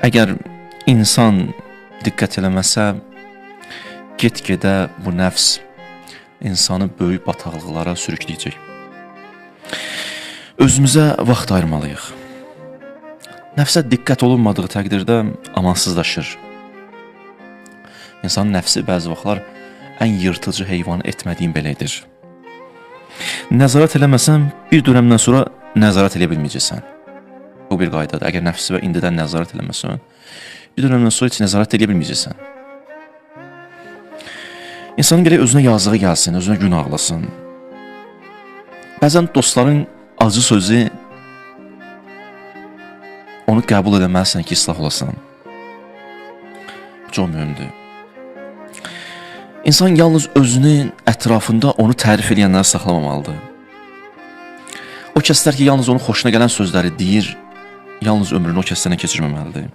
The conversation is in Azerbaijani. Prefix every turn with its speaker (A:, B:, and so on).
A: Əgər insan diqqət eləməsə, get-gedə bu nəfs insanı böyük bataqlıqlara sürükləyəcək. Özümüzə vaxt ayırmalıyıq. Nəfsə diqqət olunmadığı təqdirdə amansızlaşır. İnsanın nəfsi bəzi vaxtlar ən yırtıcı heyvanı etmədiyin belə edir. Nəzarət eləməsən, bir dönəmdən sonra nəzarət eləyə bilməyəcəksən. Bu bir qaydadır. Əgər nəfsi və indidən nəzarət eləməsən, bir dönəmdən sonra heç nəzarət eləyə bilməyəcəksən. İnsanın gərək özünə yazığı gəlsin, özünə gün ağlasın. Bəzən dostların acı sözü onu qəbul eləməlisən ki, islah olasan. Bu çox mühümdür. İnsan yalnız özünün ətrafında onu tərif edənləri saxlamamalıdır. O kəslər ki, yalnız onun xoşuna gələn sözləri deyir, yalnız ömrünü o kəslərlə keçirməməlidir.